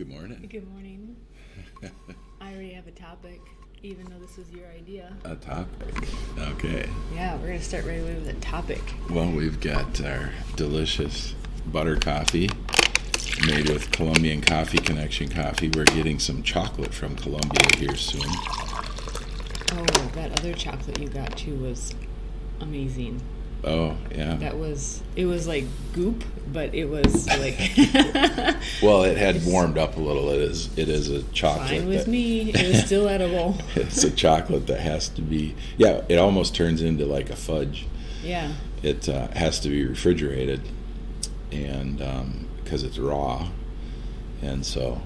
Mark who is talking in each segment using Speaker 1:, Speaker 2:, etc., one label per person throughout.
Speaker 1: Good morning.
Speaker 2: Good morning. I already have a topic, even though this was your idea.
Speaker 1: A topic. Okay.
Speaker 2: Yeah, we're going to start right away with a topic.
Speaker 1: Well, we've got our delicious butter coffee made with Colombian Coffee Connection coffee. We're getting some chocolate from Colombia here soon.
Speaker 2: Oh, that other chocolate you got too was amazing.
Speaker 1: Oh, yeah.
Speaker 2: It was like goop, but it was like...
Speaker 1: Well, it had warmed up a little. It is a chocolate.
Speaker 2: Fine with me. It was still edible.
Speaker 1: It's a chocolate that has to be, it almost turns into like a fudge.
Speaker 2: Yeah.
Speaker 1: It has to be refrigerated, and because it's raw, and so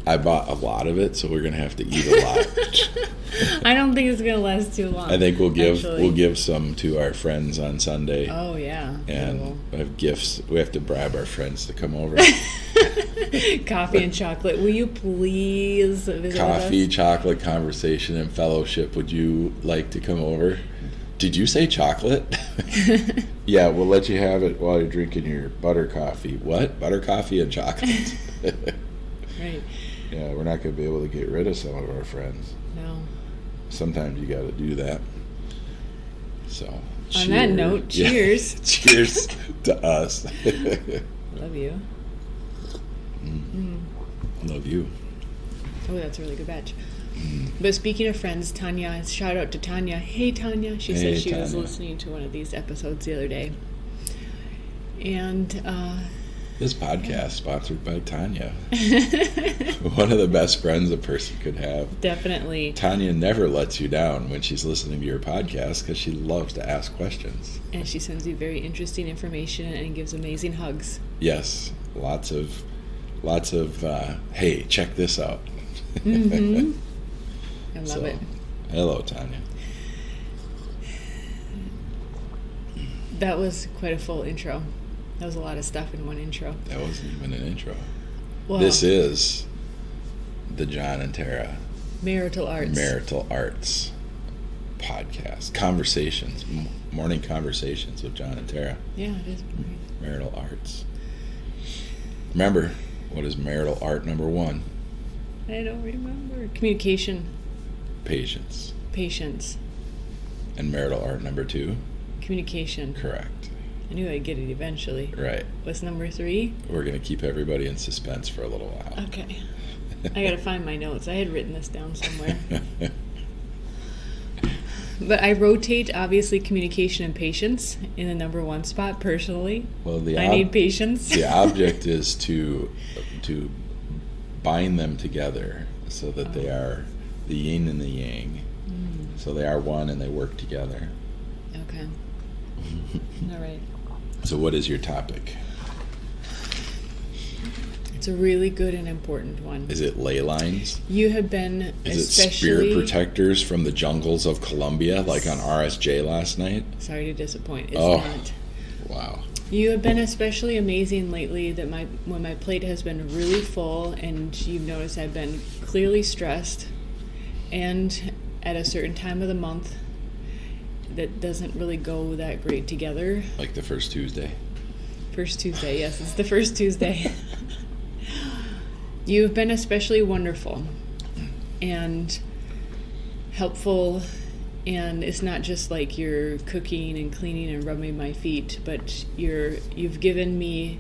Speaker 1: I bought a lot of it, so we're gonna have to eat a lot.
Speaker 2: I don't think it's gonna last too long.
Speaker 1: I think we'll give some to our friends on Sunday.
Speaker 2: Oh yeah.
Speaker 1: And we have gifts. We have to bribe our friends to come over.
Speaker 2: Coffee and chocolate. Will you please visit
Speaker 1: Coffee,
Speaker 2: with us?
Speaker 1: chocolate, conversation, and fellowship. Would you like to come over? Did you say chocolate? Yeah, we'll let you have it while you're drinking your butter coffee. What? Butter coffee and chocolate?
Speaker 2: Right.
Speaker 1: Yeah, we're not going to be able to get rid of some of our friends.
Speaker 2: No.
Speaker 1: Sometimes you got to do that. So,
Speaker 2: on that note, cheers.
Speaker 1: Yeah. Cheers to us.
Speaker 2: Love you.
Speaker 1: Love you.
Speaker 2: Oh, that's a really good batch. But speaking of friends, Tanya, shout out to Tanya. Hey, Tanya. She said she was listening to one of these episodes the other day. And
Speaker 1: this podcast sponsored by Tanya. One of the best friends a person could have.
Speaker 2: Definitely.
Speaker 1: Tanya never lets you down when she's listening to your podcast because she loves to ask questions.
Speaker 2: And she sends you very interesting information and gives amazing hugs.
Speaker 1: Yes. Lots of hey, check this out.
Speaker 2: Mm-hmm. I love it.
Speaker 1: Hello, Tanya.
Speaker 2: That was quite a full intro. That was a lot of stuff in one intro.
Speaker 1: That wasn't even an intro.
Speaker 2: Well,
Speaker 1: this is the Jon Tara
Speaker 2: Marital
Speaker 1: Arts podcast. Conversations. Morning conversations with Jon and Tara.
Speaker 2: Yeah, it is.
Speaker 1: Marital Arts. Remember, what is marital art number 1?
Speaker 2: I don't remember. Communication.
Speaker 1: Patience.
Speaker 2: And
Speaker 1: marital art number 2?
Speaker 2: Communication.
Speaker 1: Correct.
Speaker 2: I knew I'd get it eventually.
Speaker 1: Right.
Speaker 2: What's number 3?
Speaker 1: We're going to keep everybody in suspense for a little while.
Speaker 2: Okay. I got to find my notes. I had written this down somewhere. But I rotate, obviously, communication and patience in the number 1 spot, personally.
Speaker 1: Well,
Speaker 2: I need patience.
Speaker 1: The object is to bind them together so that they are the yin and the yang. So they are one and they work together.
Speaker 2: Okay. All right.
Speaker 1: So what is your topic?
Speaker 2: It's a really good and important one.
Speaker 1: Is it ley lines?
Speaker 2: You have been
Speaker 1: Is it spirit protectors from the jungles of Colombia, like on RSJ last night?
Speaker 2: Sorry to disappoint. It's not.
Speaker 1: Wow.
Speaker 2: You have been especially amazing lately that when my plate has been really full and you've noticed I've been clearly stressed and at a certain time of the month that doesn't really go that great together.
Speaker 1: Like the first Tuesday?
Speaker 2: First Tuesday, yes. It's the first Tuesday. You've been especially wonderful and helpful, and it's not just like you're cooking and cleaning and rubbing my feet, but you've given me,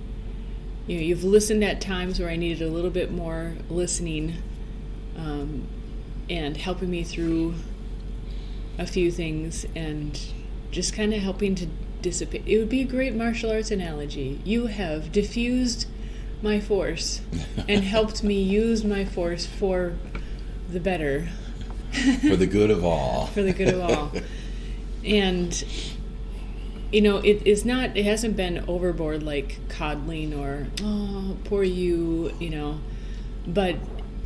Speaker 2: you've listened at times where I needed a little bit more listening, and helping me through a few things and just kind of helping to dissipate. It would be a great martial arts analogy. You have diffused my force and helped me use my force for the better.
Speaker 1: For the good of all.
Speaker 2: For the good of all. And, it hasn't been overboard like coddling or, oh, poor you, but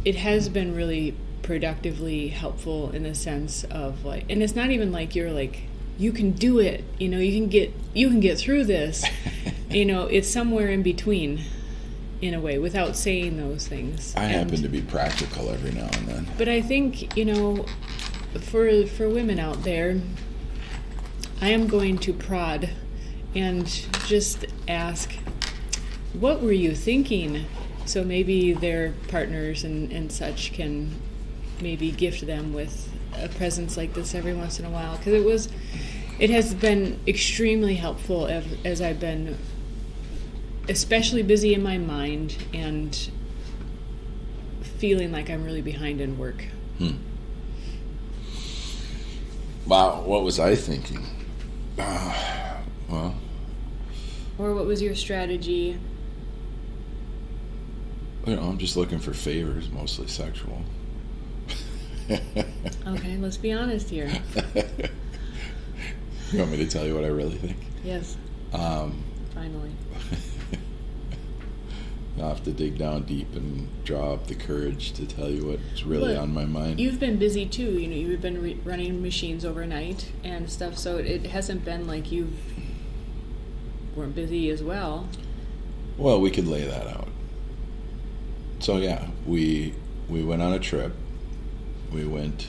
Speaker 2: it has been really productively helpful in the sense of like, and it's not even like you're like, you can do it, you can get through this. It's somewhere in between. In a way, without saying those things.
Speaker 1: I happen to be practical every now and then.
Speaker 2: But I think, for women out there, I am going to prod and just ask, what were you thinking So maybe their partners and such can maybe gift them with a presence like this every once in a while, because it has been extremely helpful as I've been especially busy in my mind and feeling like I'm really behind in work.
Speaker 1: Wow, what was I thinking? Well,
Speaker 2: or what was your strategy?
Speaker 1: I'm just looking for favors, mostly sexual.
Speaker 2: Okay, let's be honest here.
Speaker 1: You want me to tell you what I really think?
Speaker 2: Yes. Finally.
Speaker 1: I'll have to dig down deep and draw up the courage to tell you what's really on my mind.
Speaker 2: You've been busy too. You've been running machines overnight and stuff, so it hasn't been like you weren't busy as well.
Speaker 1: Well, we could lay that out. So yeah, we went on a trip. We went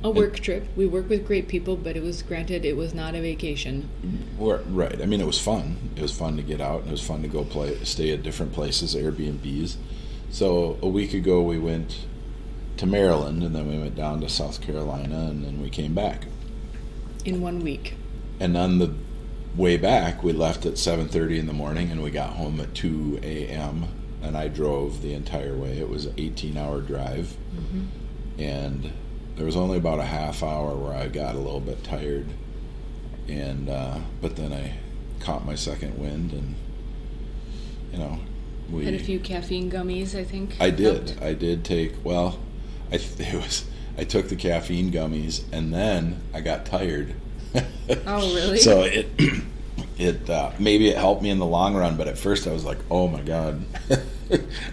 Speaker 2: a work trip. We work with great people, but it was not a vacation.
Speaker 1: Right. I mean, it was fun. It was fun to get out, and it was fun to go stay at different places, Airbnbs. So a week ago, we went to Maryland, and then we went down to South Carolina, and then we came back.
Speaker 2: In 1 week.
Speaker 1: And on the way back, we left at 7:30 in the morning, and we got home at 2 a.m., and I drove the entire way. It was an 18-hour drive, and there was only about a half hour where I got a little bit tired, and but then I caught my second wind, and we
Speaker 2: had a few caffeine gummies. I think
Speaker 1: I did. Helped. I did take. Well, I took the caffeine gummies, and then I got tired.
Speaker 2: Oh, really?
Speaker 1: So it maybe it helped me in the long run, but at first I was like, oh my God,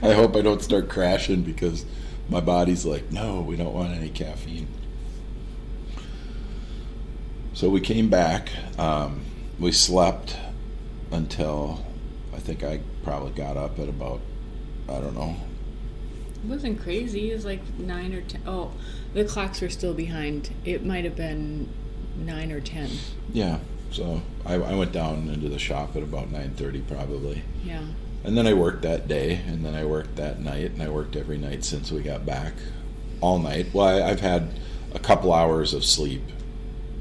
Speaker 1: I hope I don't start crashing, because my body's like, no, we don't want any caffeine. So we came back. We slept until I think I probably got up at about, I don't know.
Speaker 2: It wasn't crazy. It was like 9 or 10. Oh, the clocks were still behind. It might have been 9 or 10.
Speaker 1: Yeah. So I went down into the shop at about 9:30 probably.
Speaker 2: Yeah.
Speaker 1: And then I worked that day, and then I worked that night, and I worked every night since we got back, all night. Well, I've had a couple hours of sleep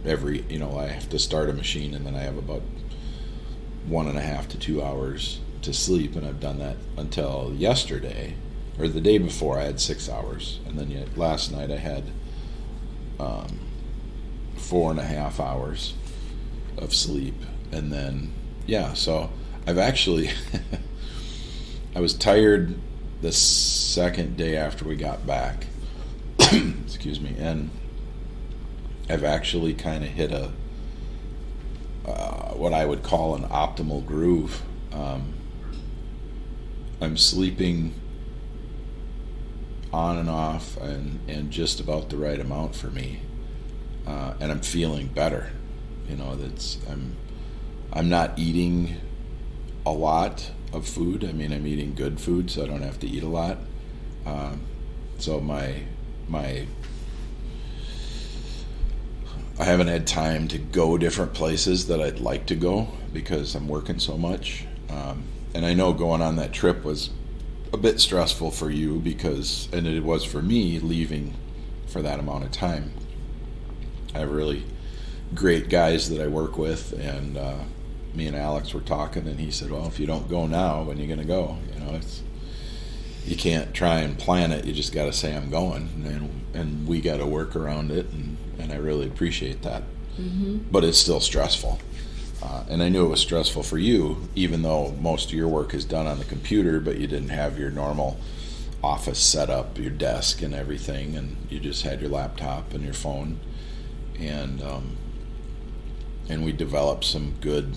Speaker 1: every, I have to start a machine, and then I have about 1.5 to 2 hours to sleep, and I've done that until yesterday, or the day before I had 6 hours, and then last night I had 4.5 hours of sleep, and then, so I've actually... I was tired the second day after we got back, excuse me, and I've actually kind of hit a what I would call an optimal groove. I'm sleeping on and off and just about the right amount for me, and I'm feeling better. I'm not eating a lot of food. I mean, I'm eating good food, so I don't have to eat a lot. So I haven't had time to go different places that I'd like to go because I'm working so much. And I know going on that trip was a bit stressful for you and it was for me leaving for that amount of time. I have really great guys that I work with, and me and Alex were talking, and he said, well, if you don't go now, when are you going to go? You can't try and plan it. You just got to say I'm going, and we got to work around it, and I really appreciate that. But it's still stressful. And I knew it was stressful for you, even though most of your work is done on the computer, but you didn't have your normal office set up, your desk and everything, and you just had your laptop and your phone. And we developed some good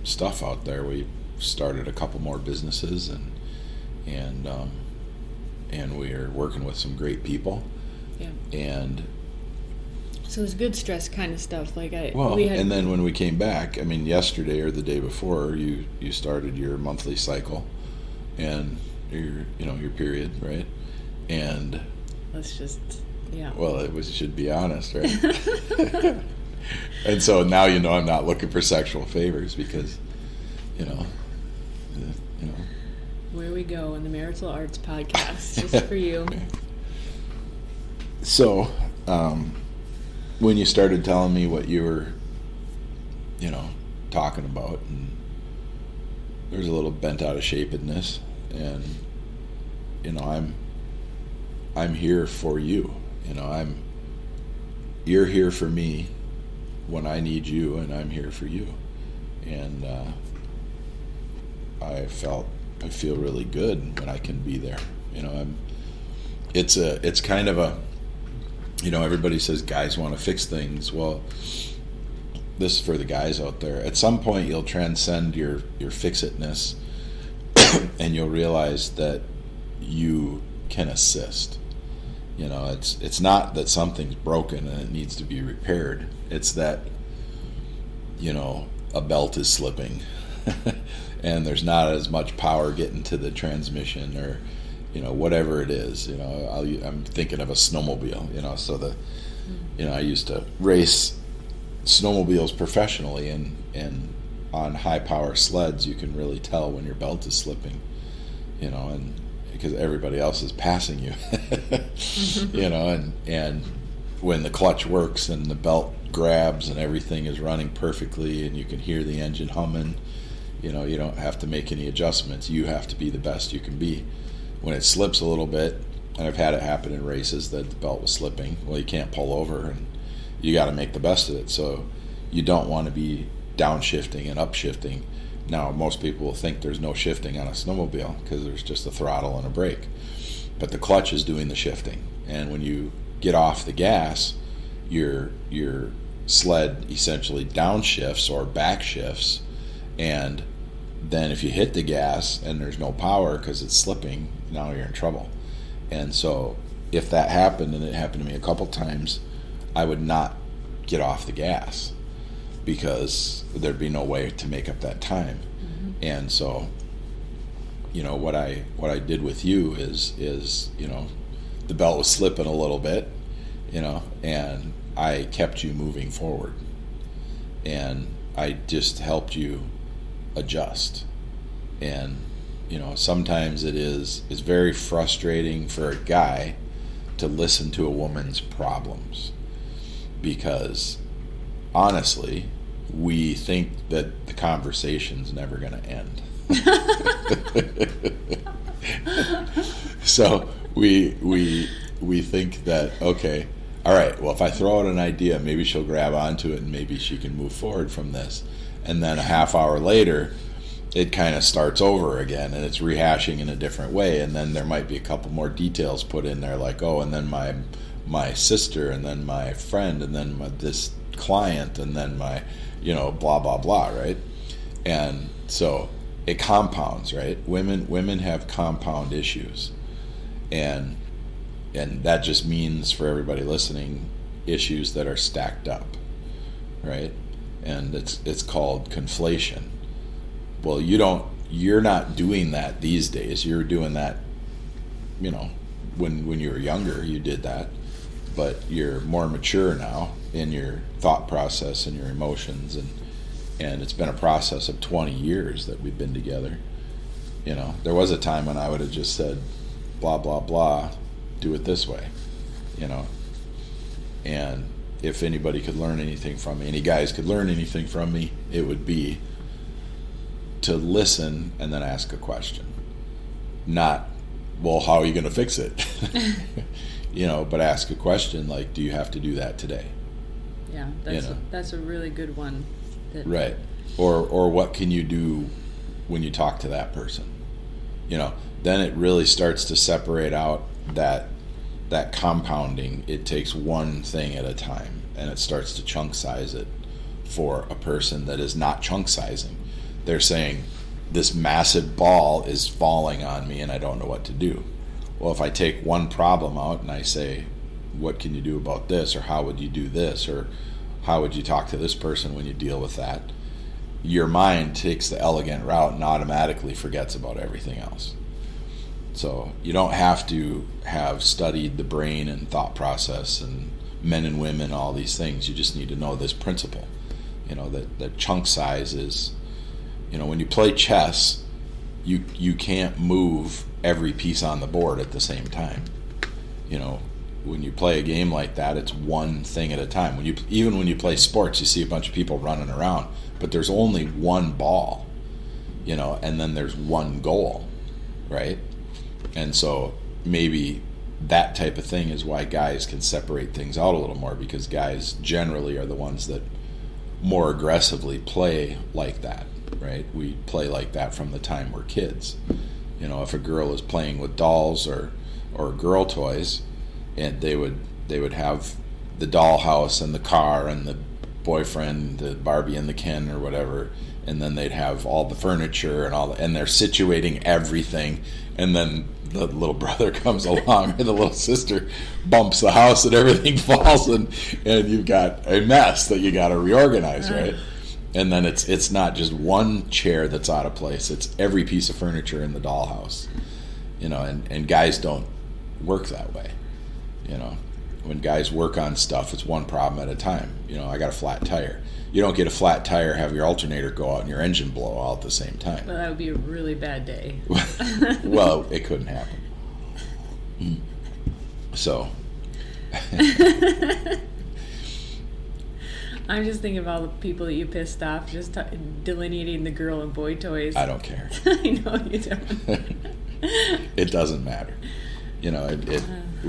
Speaker 1: stuff out there. We started a couple more businesses, and we're working with some great people.
Speaker 2: Yeah.
Speaker 1: And
Speaker 2: so it's good stress kind of stuff.
Speaker 1: And then when we came back, I mean, yesterday or the day before, you started your monthly cycle and your period, right? And
Speaker 2: let's just
Speaker 1: well, should be honest, right? And so now I'm not looking for sexual favors because
Speaker 2: Where we go in the Marital Arts podcast, just for you.
Speaker 1: So, when you started telling me what you were, talking about, and there's a little bent out of shapedness, and I'm here for you. You're here for me when I need you, and I'm here for you. And I feel really good when I can be there. It's kind of a, everybody says guys want to fix things. Well, this is for the guys out there. At some point, you'll transcend your fix-itness, and you'll realize that you can assist. It's not that something's broken and it needs to be repaired. It's that, a belt is slipping and there's not as much power getting to the transmission, or, whatever it is. I'm thinking of a snowmobile, so I used to race snowmobiles professionally, and on high power sleds you can really tell when your belt is slipping, and because everybody else is passing you. And when the clutch works and the belt grabs and everything is running perfectly and you can hear the engine humming, you don't have to make any adjustments. You have to be the best you can be. When it slips a little bit, and I've had it happen in races that the belt was slipping, well, you can't pull over, and you got to make the best of it. So you don't want to be downshifting and upshifting. Now, most people will think there's no shifting on a snowmobile because there's just a throttle and a brake. But the clutch is doing the shifting. And when you get off the gas, your sled essentially downshifts or backshifts. And then if you hit the gas and there's no power because it's slipping, now you're in trouble. And so if that happened, and it happened to me a couple times, I would not get off the gas, because there'd be no way to make up that time. Mm-hmm. And so, what I did with you is the belt was slipping a little bit, and I kept you moving forward, and I just helped you adjust. And sometimes it's very frustrating for a guy to listen to a woman's problems, because honestly, we think that the conversation's never going to end. So we think that, okay, all right, well, if I throw out an idea, maybe she'll grab onto it and maybe she can move forward from this. And then a half hour later, it kind of starts over again, and it's rehashing in a different way. And then there might be a couple more details put in there, like, oh, and then my sister, and then my friend, and then this client, and then my, blah, blah, blah, right? And so it compounds, right? Women have compound issues. And that just means, for everybody listening, issues that are stacked up, right? And it's called conflation. Well, you're not doing that these days. You're doing that, when you were younger, you did that. But you're more mature now in your thought process and your emotions, and it's been a process of 20 years that we've been together. There was a time when I would have just said, blah, blah, blah, do it this way, and if anybody could learn anything from me, any guys could learn anything from me, it would be to listen and then ask a question. Not, well, how are you going to fix it? But ask a question like, do you have to do that today?
Speaker 2: Yeah, that's a really good one.
Speaker 1: Right. Or what can you do when you talk to that person? Then it really starts to separate out that compounding. It takes one thing at a time, and it starts to chunk size it for a person that is not chunk sizing. They're saying, this massive ball is falling on me and I don't know what to do. Well, if I take one problem out and I say, what can you do about this, or how would you do this, or how would you talk to this person when you deal with that, your mind takes the elegant route and automatically forgets about everything else. So you don't have to have studied the brain and thought process and men and women, all these things. You just need to know this principle, that chunk size is, when you play chess, you can't move every piece on the board at the same time. You know, when you play a game like that, it's one thing at a time. Even when you play sports, you see a bunch of people running around, but there's only one ball, you know, and then there's one goal, right? And so maybe that type of thing is why guys can separate things out a little more, because guys generally are the ones that more aggressively play like that, right? We play like that from the time we're kids. You know, if a girl is playing with dolls or girl toys, and they would have the dollhouse and the car and the boyfriend, the Barbie and the Ken or whatever, and then they'd have all the furniture and they're situating everything, and then the little brother comes along and the little sister bumps the house and everything falls, and you've got a mess that you got to reorganize, right? And then it's not just one chair that's out of place, it's every piece of furniture in the dollhouse, you know, and guys don't work that way. You know, when guys work on stuff, it's one problem at a time. You know, I got a flat tire. You don't get a flat tire, have your alternator go out and your engine blow out at the same time.
Speaker 2: Well, that would be a really bad day.
Speaker 1: Well, it couldn't happen. So.
Speaker 2: I'm just thinking of all the people that you pissed off, just delineating the girl and boy toys.
Speaker 1: I don't care.
Speaker 2: I know you don't.
Speaker 1: It doesn't matter. You know,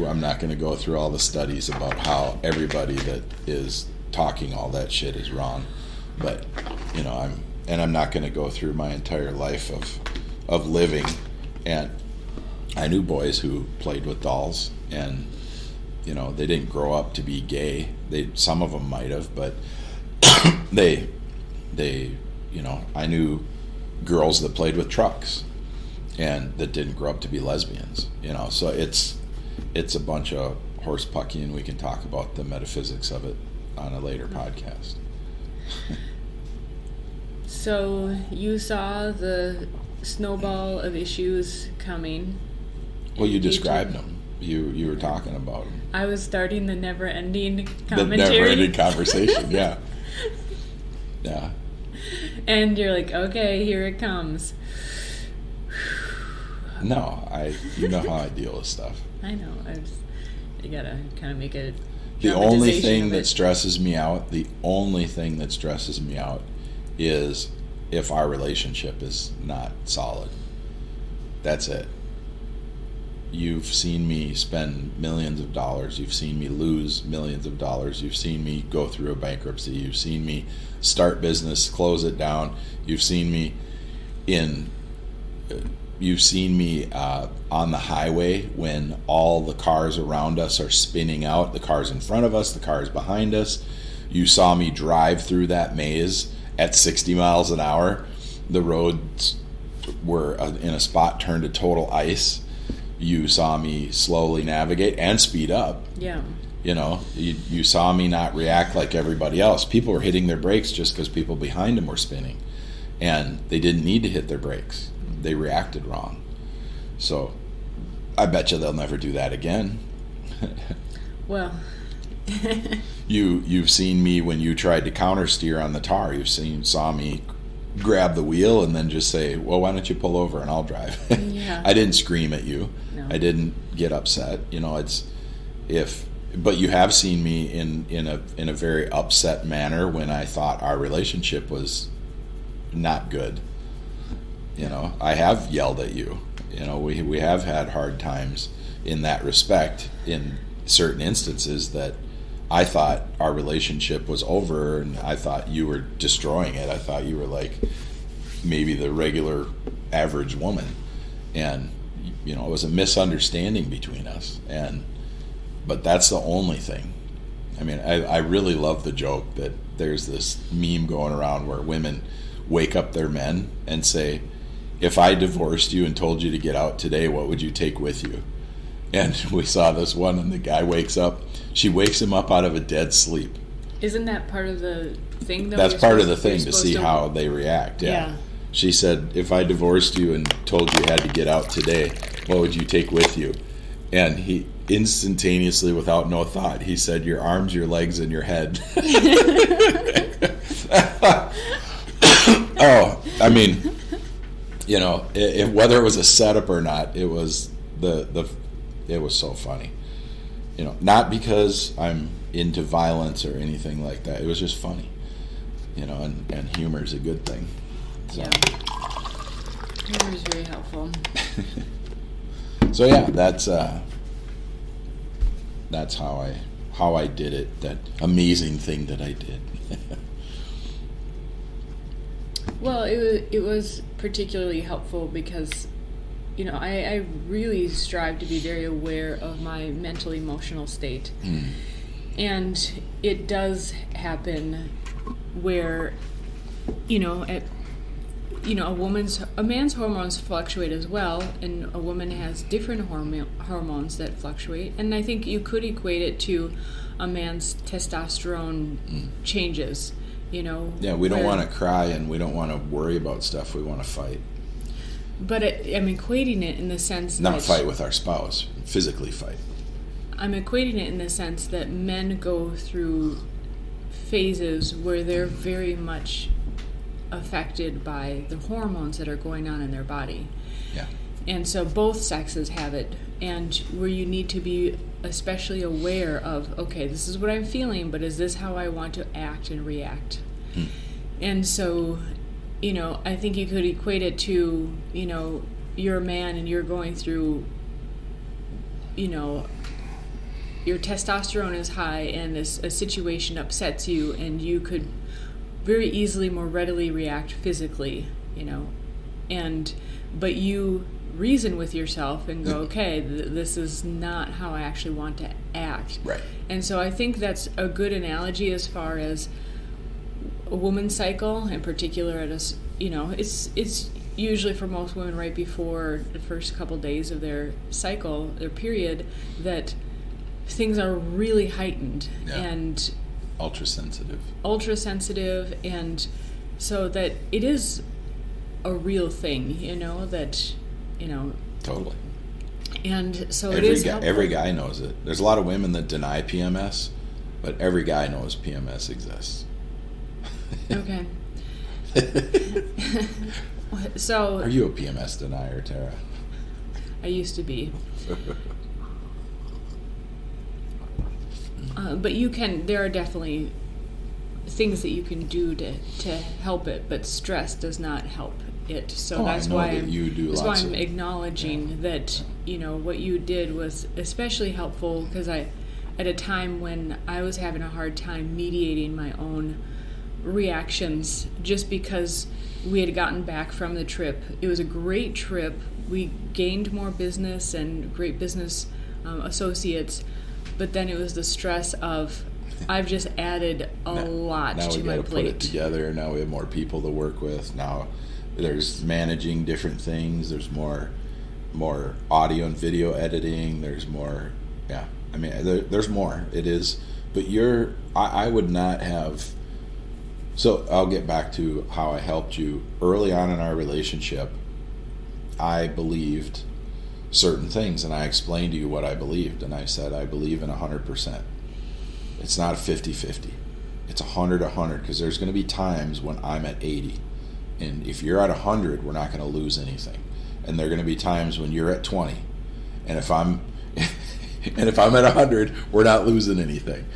Speaker 1: I'm not going to go through all the studies about how everybody that is talking all that shit is wrong, but you know, I'm not going to go through my entire life of living. And I knew boys who played with dolls, and you know, they didn't grow up to be gay. Some of them might have, but they you know, I knew girls that played with trucks and that didn't grow up to be lesbians, you know. So it's a bunch of horse pucky, and we can talk about the metaphysics of it on a later podcast.
Speaker 2: So you saw the snowball of issues coming.
Speaker 1: Well, you described them. You were talking about them.
Speaker 2: I was starting the never-ending commentary.
Speaker 1: The never-ending conversation, yeah. Yeah.
Speaker 2: And you're like, okay, here it comes.
Speaker 1: No, you know how I deal with stuff.
Speaker 2: I know. You gotta kind of make a
Speaker 1: The only thing that stresses me out is if our relationship is not solid. That's it. You've seen me spend millions of dollars. You've seen me lose millions of dollars. You've seen me go through a bankruptcy. You've seen me start business, close it down. You've seen me on the highway when all the cars around us are spinning out, the cars in front of us, the cars behind us. You saw me drive through that maze at 60 miles an hour. The roads were in a spot turned to total ice. You saw me slowly navigate and speed up.
Speaker 2: Yeah.
Speaker 1: You know, you saw me not react like everybody else. People were hitting their brakes just because people behind them were spinning, and they didn't need to hit their brakes. They reacted wrong. So I bet you they'll never do that again.
Speaker 2: Well.
Speaker 1: You've seen me when you tried to counter steer on the tar. Saw me grab the wheel and then just say, well, why don't you pull over and I'll drive?
Speaker 2: Yeah.
Speaker 1: I didn't scream at you. No. I didn't get upset. You know, but you have seen me in a very upset manner when I thought our relationship was not good. You know, I have yelled at you. You know, we have had hard times in that respect in certain instances that I thought our relationship was over, and I thought you were destroying it. I thought you were like maybe the regular average woman, and you know, it was a misunderstanding between us. But that's the only thing. I mean, I really love the joke that there's this meme going around where women wake up their men and say, if I divorced you and told you to get out today, what would you take with you? And we saw this one, and the guy wakes up. She wakes him up out of a dead sleep.
Speaker 2: Isn't that part of the thing, though?
Speaker 1: That's part of the thing, to see how they react. Yeah. She said, if I divorced you and told you you had to get out today, what would you take with you? And he instantaneously, without no thought, he said, your arms, your legs, and your head. Oh, I mean, whether it was a setup or not, it was it was so funny. Not because I'm into violence or anything like that. It was just funny. And humor is a good thing. So.
Speaker 2: Yeah. Humor is very helpful.
Speaker 1: So yeah, that's how I did it. That amazing thing that I did.
Speaker 2: Well, it was particularly helpful because, I really strive to be very aware of my mental emotional state. And it does happen where, a man's hormones fluctuate as well, and a woman has different hormones that fluctuate. And I think you could equate it to a man's testosterone changes.
Speaker 1: Yeah, we don't want to cry and we don't want to worry about stuff. We want to fight.
Speaker 2: But I'm equating it in the sense that...
Speaker 1: Not fight with our spouse, physically fight.
Speaker 2: I'm equating it in the sense that men go through phases where they're very much affected by the hormones that are going on in their body.
Speaker 1: Yeah.
Speaker 2: And so both sexes have it, and where you need to be especially aware of, okay, this is what I'm feeling, but is this how I want to act and react? And so, I think you could equate it to, you're a man and you're going through, your testosterone is high and a situation upsets you, and you could very easily, more readily react physically, but you reason with yourself and go, okay, this is not how I actually want to act.
Speaker 1: Right.
Speaker 2: And so I think that's a good analogy as far as a woman's cycle, in particular it's usually for most women right before the first couple days of their cycle, their period, that things are really heightened and
Speaker 1: ultra sensitive,
Speaker 2: and so that it is a real thing,
Speaker 1: totally.
Speaker 2: And so
Speaker 1: every guy knows it. There's a lot of women that deny PMS, but every guy knows PMS exists.
Speaker 2: Okay. So
Speaker 1: are you a PMS denier, Tara?
Speaker 2: I used to be. But there are definitely things that you can do to help it, but stress does not help it. So that's why I'm acknowledging that, what you did was especially helpful, because at a time when I was having a hard time mediating my own reactions, just because we had gotten back from the trip. It was a great trip. We gained more business and great business associates, but then it was the stress of, I've just added a lot to my plate. Now we got to put it
Speaker 1: together. Now we have more people to work with. Now there's managing different things. There's more audio and video editing. There's more. Yeah, I mean, there's more. It is, but I would not have. So I'll get back to how I helped you early on in our relationship. I believed certain things, and I explained to you what I believed, and I said I believe in 100%. It's not a 50-50. It's 100-100, because there's going to be times when I'm at 80, and if you're at 100, we're not going to lose anything. And there are going to be times when you're at 20, and if I'm at 100, we're not losing anything.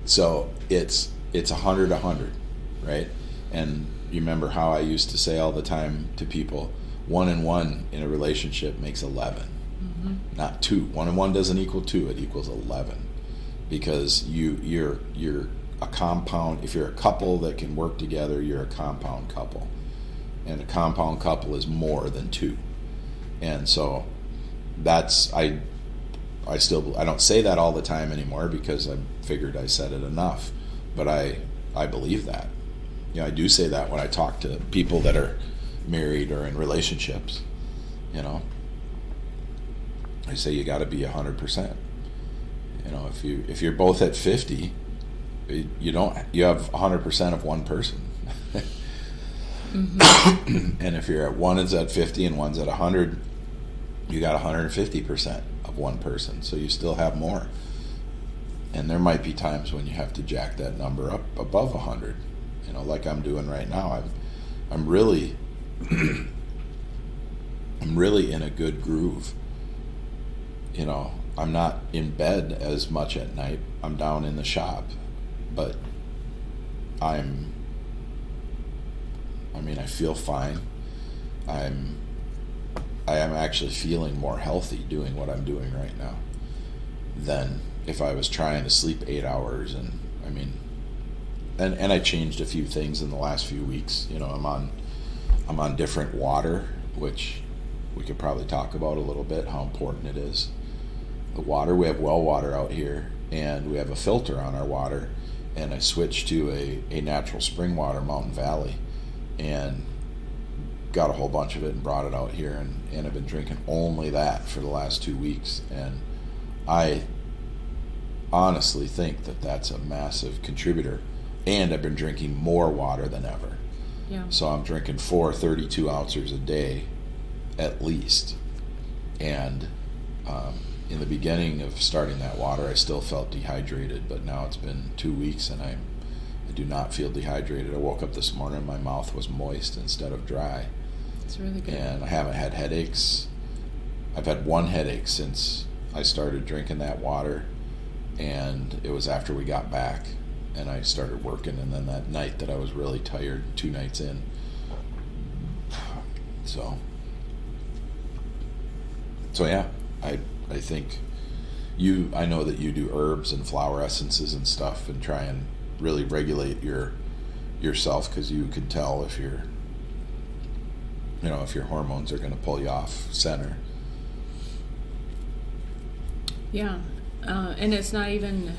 Speaker 1: So it's 100-100, right? And you remember how I used to say all the time to people, 1 and 1 in a relationship makes 11, not 2. 1 and 1 doesn't equal 2; it equals 11, because you're a compound. If you're a couple that can work together, you're a compound couple, and a compound couple is more than 2. And so that's I don't say that all the time anymore, because I figured I said it enough. But I believe that. I do say that when I talk to people that are married or in relationships. I say you got to be 100%. If you're both at 50, you have 100% of one person. And if you're at one is at 50 and one's at 100, you got 150% of one person. So you still have more. And there might be times when you have to jack that number up above 100, like I'm doing right now. I'm really I'm really in a good groove. I'm not in bed as much at night. I'm down in the shop, but I feel fine. I am actually feeling more healthy doing what I'm doing right now than if I was trying to sleep 8 hours. And I changed a few things in the last few weeks. I'm on different water, which we could probably talk about a little bit, how important it is. The water, we have well water out here, and we have a filter on our water, and I switched to a natural spring water, Mountain Valley, and got a whole bunch of it and brought it out here, and I've been drinking only that for the last 2 weeks, and I honestly think that that's a massive contributor, and I've been drinking more water than ever.
Speaker 2: Yeah.
Speaker 1: So I'm drinking 4 32-ounces a day at least, and in the beginning of starting that water, I still felt dehydrated, but now it's been 2 weeks and I do not feel dehydrated. I woke up this morning, my mouth was moist instead of dry.
Speaker 2: It's really good.
Speaker 1: And I haven't had headaches. I've had one headache since I started drinking that water, and it was after we got back and I started working, and then that night that I was really tired, 2 nights in. So yeah, I think I know that you do herbs and flower essences and stuff and try and really regulate yourself, because you can tell if your hormones are going to pull you off center.
Speaker 2: Yeah, and it's not even.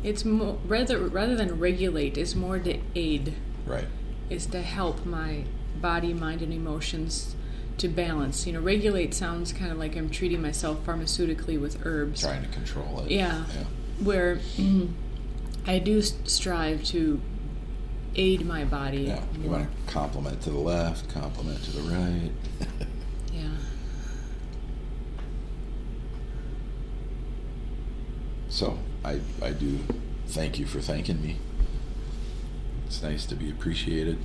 Speaker 2: It's more rather than regulate. It's more to aid.
Speaker 1: Right.
Speaker 2: It's to help my body, mind, and emotions to balance. Regulate sounds kind of like I'm treating myself pharmaceutically with herbs.
Speaker 1: Trying to control it.
Speaker 2: Yeah. Where I do strive to aid my body.
Speaker 1: Yeah. You want to complement to the left, complement to the right.
Speaker 2: Yeah.
Speaker 1: So I do thank you for thanking me. It's nice to be appreciated.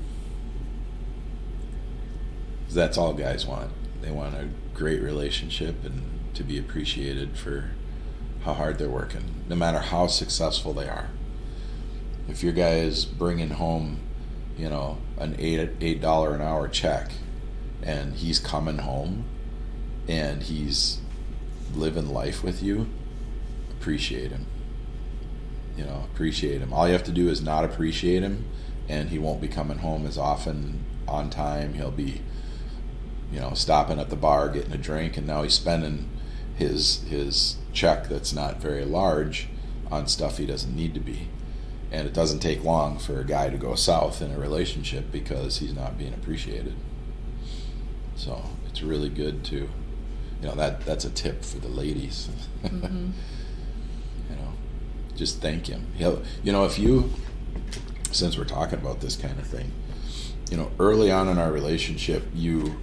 Speaker 1: That's all guys want. They want a great relationship and to be appreciated for how hard they're working, no matter how successful they are. If your guy is bringing home, an $8 an hour check, and he's coming home and he's living life with you, appreciate him. Appreciate him. All you have to do is not appreciate him, and he won't be coming home as often on time. He'll be stopping at the bar, getting a drink, and now he's spending his check that's not very large on stuff he doesn't need to be. And it doesn't take long for a guy to go south in a relationship because he's not being appreciated. So it's really good to, that's a tip for the ladies.
Speaker 2: Mm-hmm.
Speaker 1: Just thank him. If you, since we're talking about this kind of thing, early on in our relationship, you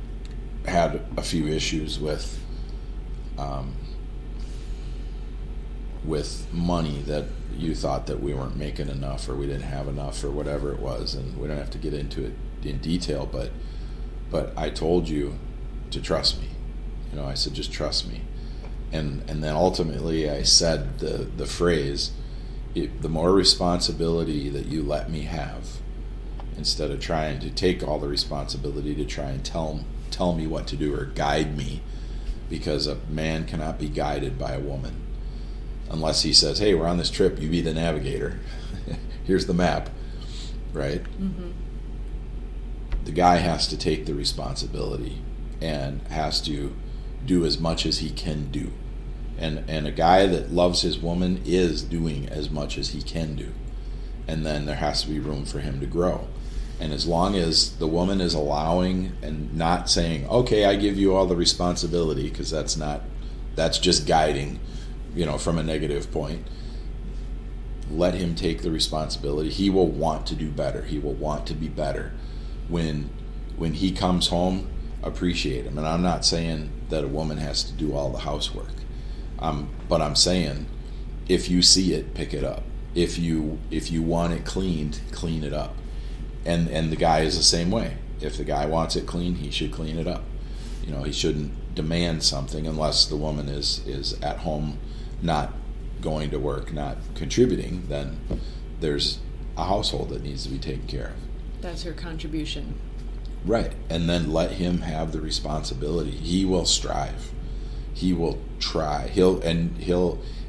Speaker 1: had a few issues with money, that you thought that we weren't making enough or we didn't have enough or whatever it was, and we don't have to get into it in detail, but I told you to trust me. I said, just trust me. And then ultimately I said the phrase, the more responsibility that you let me have, instead of trying to take all the responsibility to try and tell me what to do or guide me, because a man cannot be guided by a woman unless he says, hey, we're on this trip, you be the navigator. Here's the map, right?
Speaker 2: Mm-hmm.
Speaker 1: The guy has to take the responsibility and has to do as much as he can do. And a guy that loves his woman is doing as much as he can do. And then there has to be room for him to grow. And as long as the woman is allowing and not saying, okay, I give you all the responsibility, because that's just guiding, from a negative point. Let him take the responsibility. He will want to do better. He will want to be better. When he comes home, appreciate him. And I'm not saying that a woman has to do all the housework. But I'm saying, if you see it, pick it up. If you want it cleaned, clean it up. And the guy is the same way. If the guy wants it clean, he should clean it up. He shouldn't demand something unless the woman is at home, not going to work, not contributing. Then there's a household that needs to be taken care of.
Speaker 2: That's her contribution.
Speaker 1: Right. And then let him have the responsibility. He will strive. He will try. He'll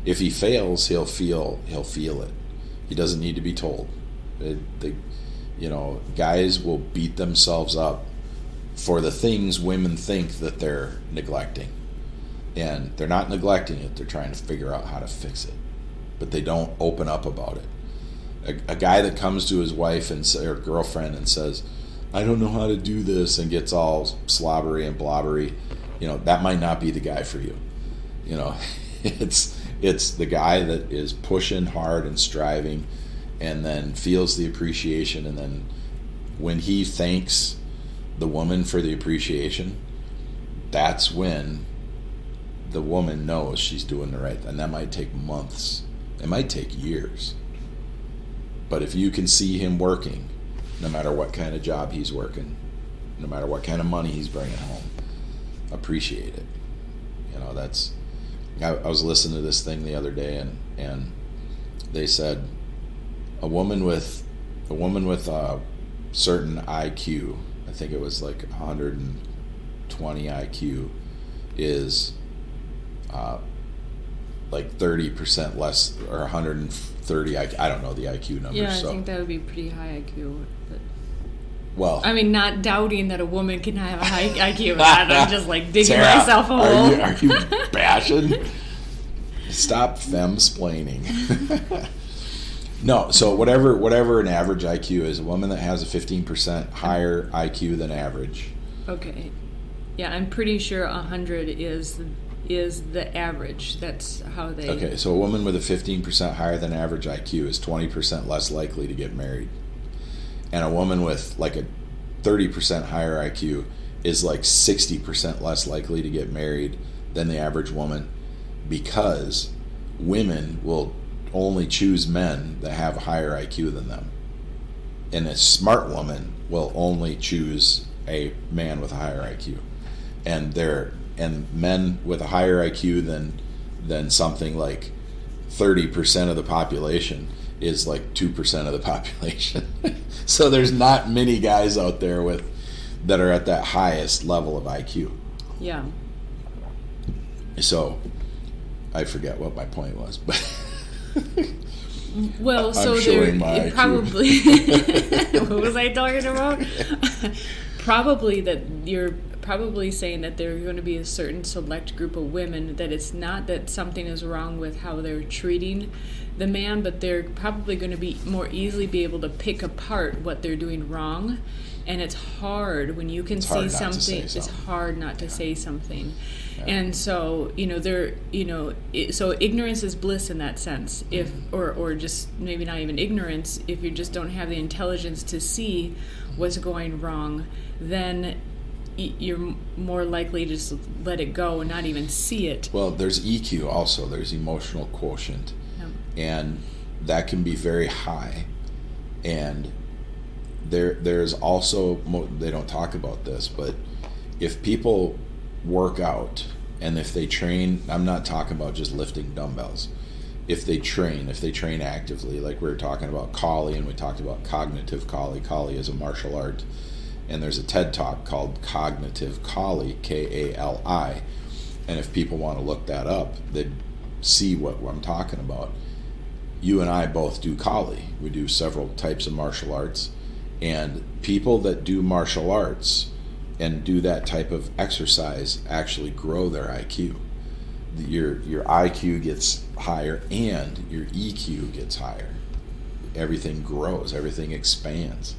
Speaker 1: if he fails, he'll feel it. He doesn't need to be told. Guys will beat themselves up for the things women think that they're neglecting. And they're not neglecting it. They're trying to figure out how to fix it. But they don't open up about it. A guy that comes to his wife or girlfriend and says, I don't know how to do this, and gets all slobbery and blobbery, that might not be the guy for you. It's the guy that is pushing hard and striving, and then feels the appreciation, and then when he thanks the woman for the appreciation, that's when the woman knows she's doing the right thing. And that might take months. It might take years. But if you can see him working, no matter what kind of job he's working, no matter what kind of money he's bringing home, appreciate it. I was listening to this thing the other day, and they said a woman with a certain IQ, I think it was like 120 IQ, is like 30% less, or 130 IQ. I don't know the IQ numbers.
Speaker 2: Yeah, I think that would be pretty high IQ. But
Speaker 1: well,
Speaker 2: I mean, not doubting that a woman can have a high IQ. I'm just like digging
Speaker 1: Sarah,
Speaker 2: myself a hole.
Speaker 1: Are you bashing? Stop femsplaining. No, so whatever an average IQ is, a woman that has a 15% higher IQ than average.
Speaker 2: Okay. Yeah, I'm pretty sure 100 is the average. That's how they...
Speaker 1: Okay, so a woman with a 15% higher than average IQ is 20% less likely to get married. And a woman with like a 30% higher IQ is like 60% less likely to get married than the average woman, because women will only choose men that have a higher IQ than them. And a smart woman will only choose a man with a higher IQ. And men with a higher IQ than something like 30% of the population is like 2% of the population. So there's not many guys out there that are at that highest level of IQ.
Speaker 2: Yeah.
Speaker 1: So I forget what my point was, but
Speaker 2: well, so there probably what was I talking about? Probably that you're probably saying that there are going to be a certain select group of women that it's not that something is wrong with how they're treating the man, but they're probably going to be more easily be able to pick apart what they're doing wrong. And it's hard when you can see something. It's hard not to say something. Yeah. And so, so ignorance is bliss in that sense. If, or just maybe not even ignorance, if you just don't have the intelligence to see what's going wrong, then you're more likely to just let it go and not even see it.
Speaker 1: Well, there's EQ also. There's emotional quotient. Yeah. And that can be very high. And there's also, they don't talk about this, but if people work out and if they train, I'm not talking about just lifting dumbbells. If they train actively, like we were talking about Kali, and we talked about cognitive Kali. Kali is a martial art. And there's a TED Talk called Cognitive Kali, Kali. And if people want to look that up, they'd see what I'm talking about. You and I both do Kali. We do several types of martial arts. And people that do martial arts and do that type of exercise actually grow their IQ. Your IQ gets higher and your EQ gets higher. Everything grows, everything expands.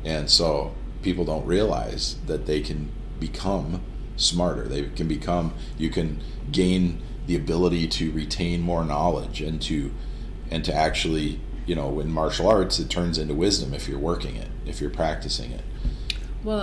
Speaker 1: And so people don't realize that they can become smarter. You can gain the ability to retain more knowledge and to actually, in martial arts, it turns into wisdom if you're working it, if you're practicing it.
Speaker 2: Well,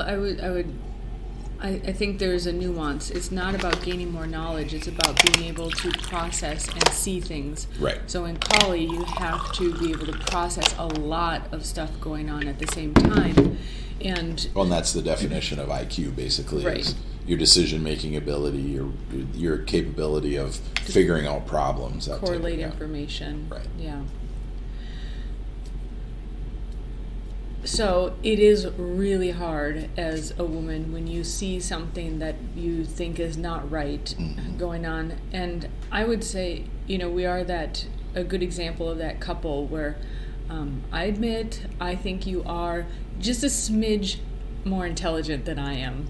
Speaker 2: I think there's a nuance. It's not about gaining more knowledge. It's about being able to process and see things.
Speaker 1: Right.
Speaker 2: So in Kali, you have to be able to process a lot of stuff going on at the same time. And
Speaker 1: that's the definition of IQ, basically.
Speaker 2: Right.
Speaker 1: your decision making ability, your capability of figuring out problems, that
Speaker 2: correlate information.
Speaker 1: Right.
Speaker 2: Yeah. So it is really hard as a woman when you see something that you think is not right going on. And I would say, we are a good example of that couple where I admit I think you are just a smidge more intelligent than I am.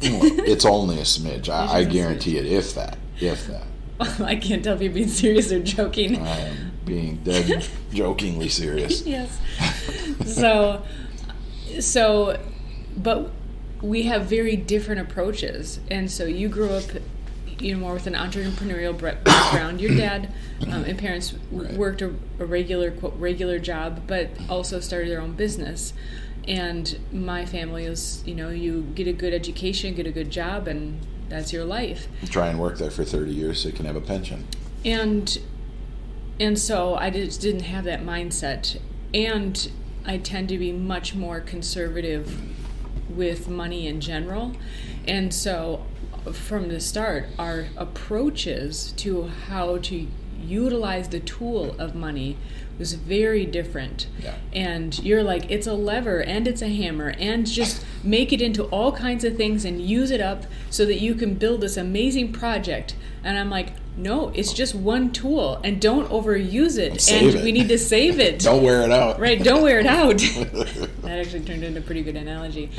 Speaker 1: It's only a smidge. I guarantee it, if that.
Speaker 2: I can't tell if you're being serious or joking.
Speaker 1: I am being dead jokingly serious.
Speaker 2: Yes. But we have very different approaches. And so you grew up, more with an entrepreneurial background. Your dad and parents worked a regular, quote, regular job, but also started their own business. And my family is, you get a good education, get a good job, and that's your life.
Speaker 1: Try and work there for 30 years so you can have a pension.
Speaker 2: And so I just didn't have that mindset. And I tend to be much more conservative with money in general. And so from the start, our approaches to how to utilize the tool of money was very different.
Speaker 1: Yeah.
Speaker 2: And you're like, it's a lever and it's a hammer, and just make it into all kinds of things and use it up so that you can build this amazing project. And I'm like, no, it's just one tool, and don't overuse it. And we need to save it.
Speaker 1: Don't wear it out.
Speaker 2: Right, don't wear it out. That actually turned into a pretty good analogy.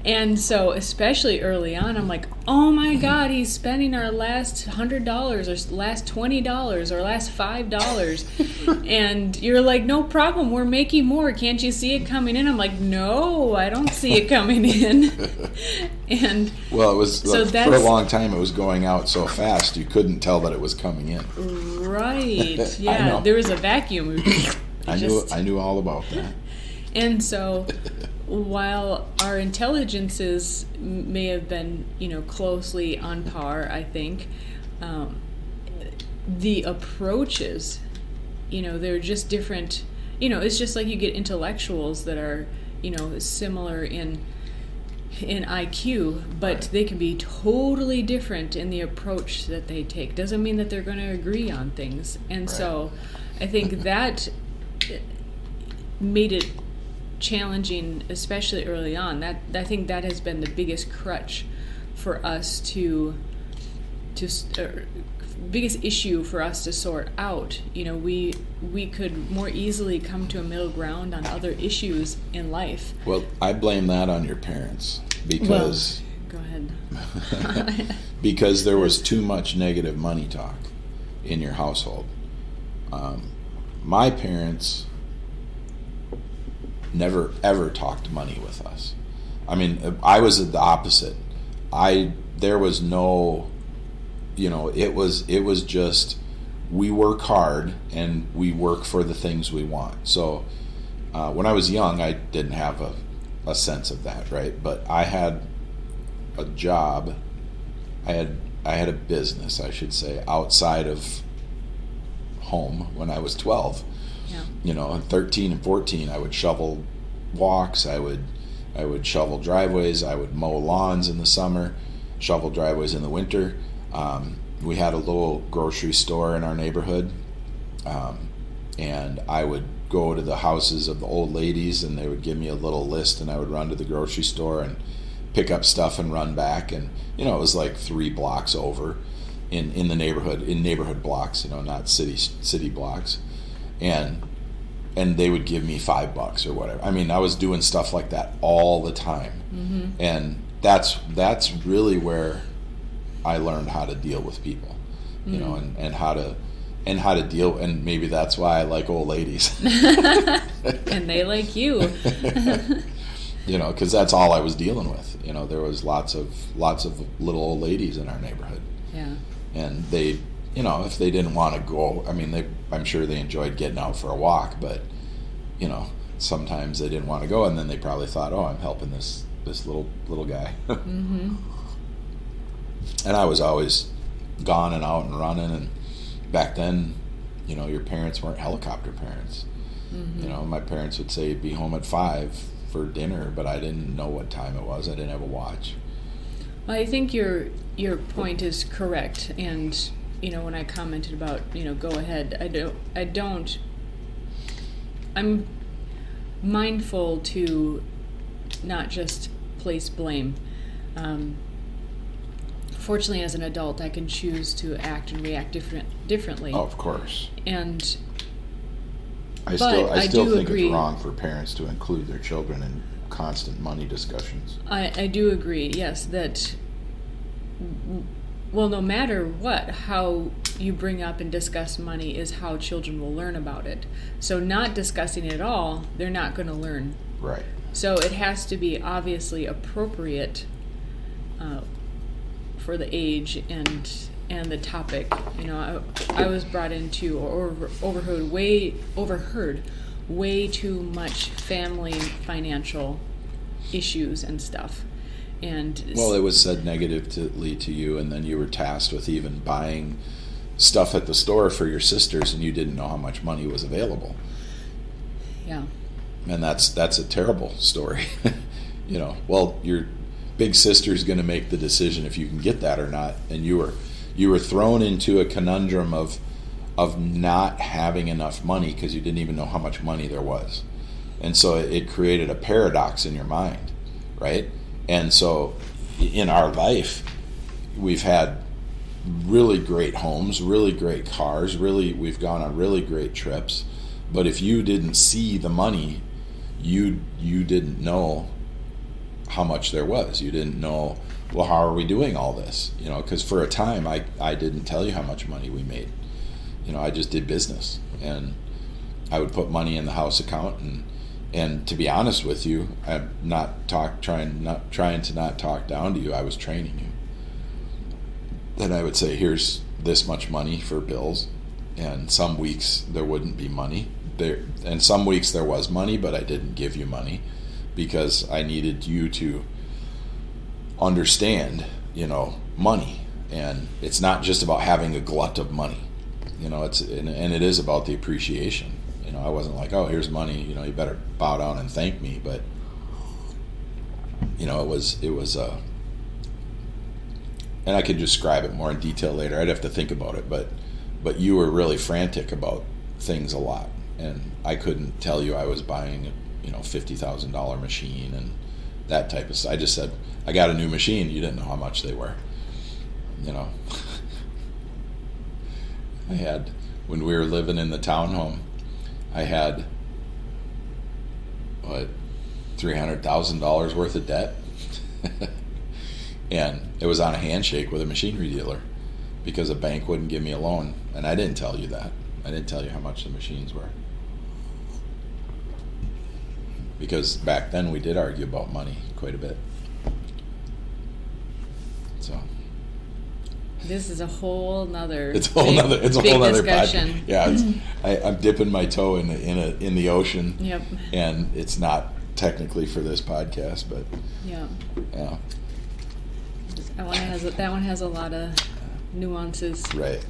Speaker 2: And so, especially early on, I'm like, oh my God, he's spending our last $100 or last $20 or last $5. And you're like, no problem, we're making more. Can't you see it coming in? I'm like, no, I don't see it coming in. And
Speaker 1: well, it was for a long time. It was going out so fast you couldn't tell that it was coming in.
Speaker 2: Right? Yeah, there was a vacuum.
Speaker 1: I knew all about that.
Speaker 2: And so, while our intelligences may have been, closely on par, I think, the approaches, they're just different. It's just like you get intellectuals that are, similar in IQ, but they can be totally different in the approach that they take. Doesn't mean that they're going to agree on things. And so I think that made it challenging, especially early on. I think that has been the biggest crutch for us biggest issue for us to sort out. We could more easily come to a middle ground on other issues in life.
Speaker 1: Well, I blame that on your parents because
Speaker 2: go ahead.
Speaker 1: Because there was too much negative money talk in your household. My parents never ever talked money with us. I mean, I was the opposite. There was no, it was just, we work hard and we work for the things we want. So when I was young, I didn't have a sense of that, right? But I had a job. I had a business, I should say, outside of home when I was 12. Yeah. At 13 and 14, I would shovel walks, I would shovel driveways, I would mow lawns in the summer, shovel driveways in the winter. We had a little grocery store in our neighborhood, and I would go to the houses of the old ladies, and they would give me a little list, and I would run to the grocery store and pick up stuff and run back. And it was like 3 blocks over in the neighborhood, in neighborhood blocks, not city blocks. And they would give me $5 or whatever. I mean, I was doing stuff like that all the time. Mm-hmm. And that's really where I learned how to deal with people, and how to deal, and maybe that's why I like old ladies.
Speaker 2: And they like you.
Speaker 1: Because that's all I was dealing with. There was lots of little old ladies in our neighborhood.
Speaker 2: Yeah.
Speaker 1: And they, if they didn't want to go, I mean, I'm sure they enjoyed getting out for a walk, but, sometimes they didn't want to go, and then they probably thought, oh, I'm helping this little guy. Mm-hmm. And I was always gone and out and running, and back then, your parents weren't helicopter parents. Mm-hmm. My parents would say, be home at 5 for dinner, but I didn't know what time it was. I didn't have a watch.
Speaker 2: I think your point is correct, and when I commented about go ahead, I don't. I'm mindful to not just place blame. Fortunately, as an adult, I can choose to act and react differently.
Speaker 1: Oh, of course.
Speaker 2: And
Speaker 1: I still think
Speaker 2: agree.
Speaker 1: It's wrong for parents to include their children in constant money discussions.
Speaker 2: I do agree, yes, that, well, no matter what, how you bring up and discuss money is how children will learn about it. So not discussing it at all, they're not going to learn.
Speaker 1: Right.
Speaker 2: So it has to be obviously appropriate for the age and the topic. I was brought into or overheard way too much family financial issues and stuff. And
Speaker 1: well, it was said negatively to you, and then you were tasked with even buying stuff at the store for your sisters, and you didn't know how much money was available.
Speaker 2: Yeah.
Speaker 1: And that's a terrible story. Well, your big sister's going to make the decision if you can get that or not, and you were thrown into a conundrum of not having enough money because you didn't even know how much money there was. And so it created a paradox in your mind, right? And so in our life, we've had really great homes, really great cars, we've gone on really great trips. But if you didn't see the money, you didn't know how much there was. You didn't know, well, how are we doing all this? Because for a time, I didn't tell you how much money we made. I just did business, and I would put money in the house account, and to be honest with you, I'm trying to not talk down to you. I was training you. Then I would say, here's this much money for bills, and some weeks there wouldn't be money there, and some weeks there was money, but I didn't give you money because I needed you to understand, money, and it's not just about having a glut of money. It is about the appreciation. I wasn't like, oh, here's money, you better bow down and thank me. But, it was, and I could describe it more in detail later. I'd have to think about it. But you were really frantic about things a lot. And I couldn't tell you I was buying a, $50,000 machine and that type of stuff. I just said, I got a new machine. You didn't know how much they were. I had, when we were living in the townhome, I had, $300,000 worth of debt. And it was on a handshake with a machinery dealer because a bank wouldn't give me a loan. And I didn't tell you that. I didn't tell you how much the machines were. Because back then we did argue about money quite a bit. So.
Speaker 2: This is a whole nother.
Speaker 1: It's a whole nother
Speaker 2: discussion.
Speaker 1: podcast. Yeah, I'm dipping my toe in the ocean.
Speaker 2: Yep.
Speaker 1: And it's not technically for this podcast, but
Speaker 2: yeah.
Speaker 1: That
Speaker 2: one has a lot of nuances.
Speaker 1: Right.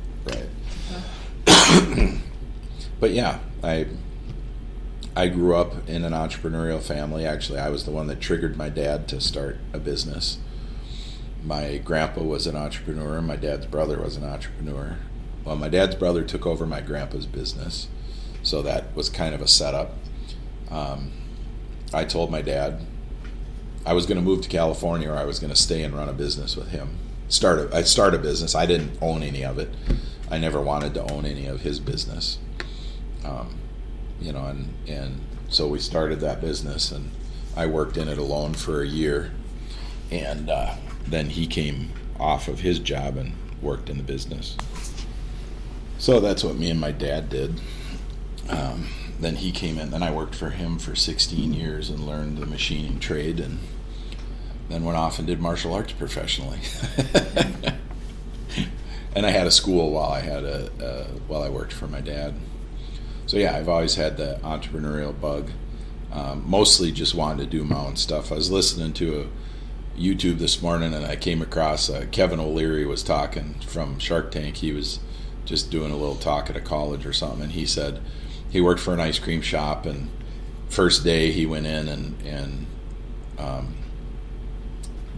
Speaker 1: But yeah, I grew up in an entrepreneurial family. Actually, I was the one that triggered my dad to start a business. My grandpa was an entrepreneur. My dad's brother was an entrepreneur. Well, my dad's brother took over my grandpa's business, so that was kind of a setup. I told my dad I was going to move to California, or I was going to stay and run a business with him. I'd start a business. I didn't own any of it. I never wanted to own any of his business. And so we started that business, and I worked in it alone for a year, and then he came off of his job and worked in the business. So that's what me and my dad did. Then he came in, then I worked for him for 16 years and learned the machining trade, and then went off and did martial arts professionally. And I had a school while I worked for my dad. So yeah, I've always had the entrepreneurial bug. Mostly just wanted to do my own stuff. I was listening to a YouTube this morning, and I came across Kevin O'Leary was talking from Shark Tank. He was just doing a little talk at a college or something, and he said he worked for an ice cream shop, and first day he went in and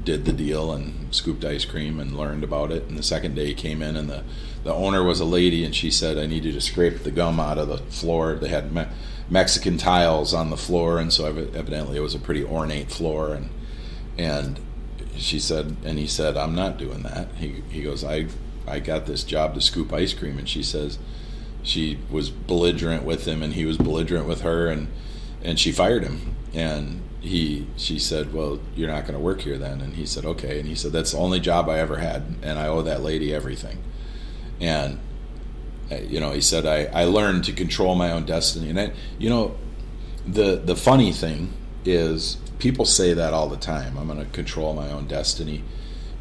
Speaker 1: did the deal and scooped ice cream and learned about it. And the second day he came in, and the owner was a lady, and she said, I need you to scrape the gum out of the floor. They had Mexican tiles on the floor, and so evidently it was a pretty ornate floor. And she said, and he said, I'm not doing that. He goes, I got this job to scoop ice cream. And she says she was belligerent with him, and he was belligerent with her, and she fired him. And she said, well, you're not going to work here then. And he said, okay. And he said, that's the only job I ever had, and I owe that lady everything. And he said, I learned to control my own destiny. And the funny thing is, people say that all the time. I'm going to control my own destiny.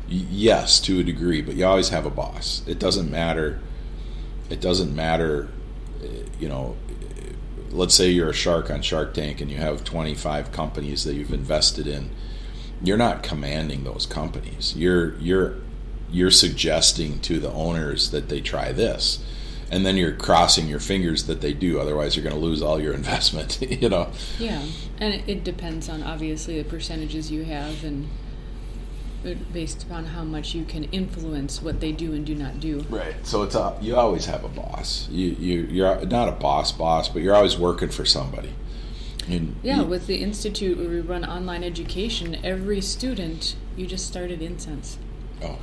Speaker 1: Yes, to a degree, but you always have a boss. It doesn't matter. Let's say you're a shark on Shark Tank and you have 25 companies that you've invested in. You're not commanding those companies. You're suggesting to the owners that they try this, and then you're crossing your fingers that they do. Otherwise, you're going to lose all your investment.
Speaker 2: Yeah, and it depends on obviously the percentages you have, and based upon how much you can influence what they do and do not do.
Speaker 1: Right. So you always have a boss. You're not a boss, but you're always working for somebody.
Speaker 2: With the institute where we run online education, every student, you just started incense.
Speaker 1: Oh,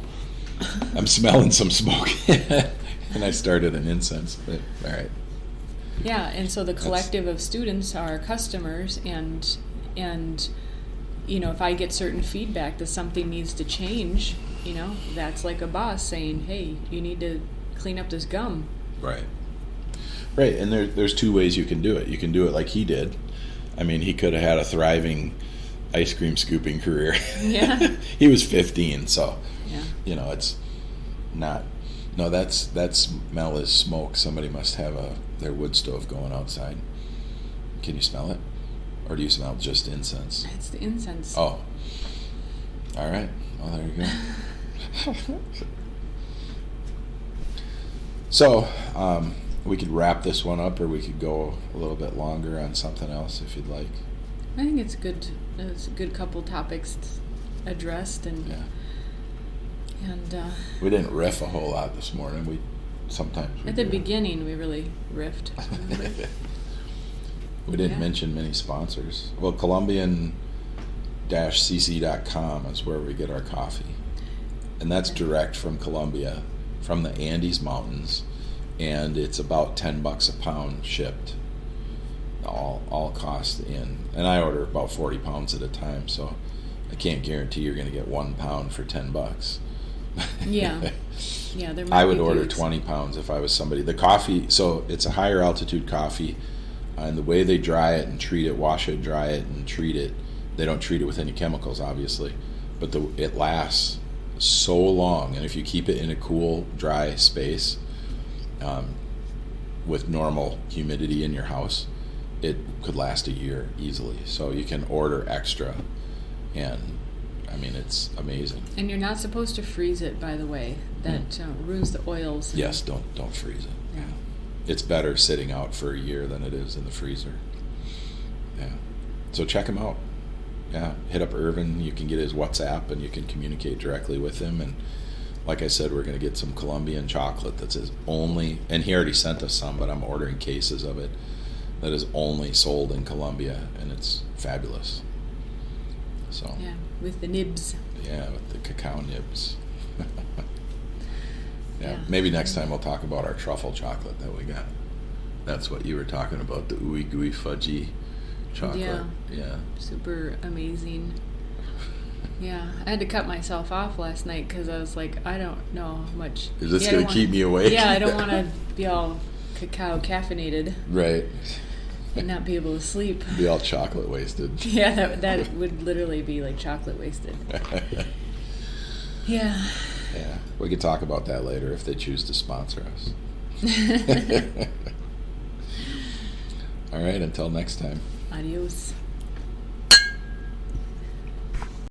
Speaker 1: I'm smelling some smoke. And I started an incense, but all right.
Speaker 2: Yeah, and so the collective of students are customers, and if I get certain feedback that something needs to change, that's like a boss saying, hey, you need to clean up this gum.
Speaker 1: Right. Right, and there's two ways you can do it. You can do it like he did. I mean, he could have had a thriving ice cream scooping career.
Speaker 2: Yeah.
Speaker 1: He was 15, so,
Speaker 2: yeah.
Speaker 1: It's not... No, that smell is smoke. Somebody must have their wood stove going outside. Can you smell it? Or do you smell just incense?
Speaker 2: It's the incense.
Speaker 1: Oh. All right. Well, there you go. So, we could wrap this one up, or we could go a little bit longer on something else if you'd like.
Speaker 2: I think it's good. It's a good couple topics addressed, and
Speaker 1: yeah.
Speaker 2: And
Speaker 1: we didn't riff a whole lot this morning. We
Speaker 2: at the beginning we really riffed.
Speaker 1: We didn't mention many sponsors. Well, Columbian-cc.com is where we get our coffee, and that's direct from Columbia, from the Andes Mountains, and it's about $10 a pound shipped. All cost in, and I order about 40 pounds at a time, so I can't guarantee you're going to get 1 pound for $10.
Speaker 2: Yeah.
Speaker 1: I would order 20 pounds if I was somebody. The coffee, so it's a higher altitude coffee, and the way they dry it and treat it, wash it, dry it, and treat it, they don't treat it with any chemicals, obviously, but it lasts so long, and if you keep it in a cool, dry space with normal humidity in your house, it could last a year easily. So you can order extra, and I mean, it's amazing. And you're not supposed to freeze it, by the way. That ruins the oils. Yes, don't freeze it. Yeah. It's better sitting out for a year than it is in the freezer. Yeah. So check him out. Yeah. Hit up Irvin. You can get his WhatsApp, and you can communicate directly with him. And like I said, we're going to get some Colombian chocolate that's his only, and he already sent us some, but I'm ordering cases of it, that is only sold in Colombia, and it's fabulous. So. Yeah. With the nibs. Yeah, with the cacao nibs. Yeah, maybe next time we'll talk about our truffle chocolate that we got. That's what you were talking about, the ooey gooey fudgy chocolate. Yeah. Super amazing. Yeah, I had to cut myself off last night because I was like, I don't know how much. Is this going to keep me awake? Yeah, I don't want to be all cacao caffeinated. Right. And not be able to sleep. Be all chocolate wasted. Yeah, that would literally be like chocolate wasted. Yeah. Yeah, we could talk about that later if they choose to sponsor us. All right, until next time. Adios.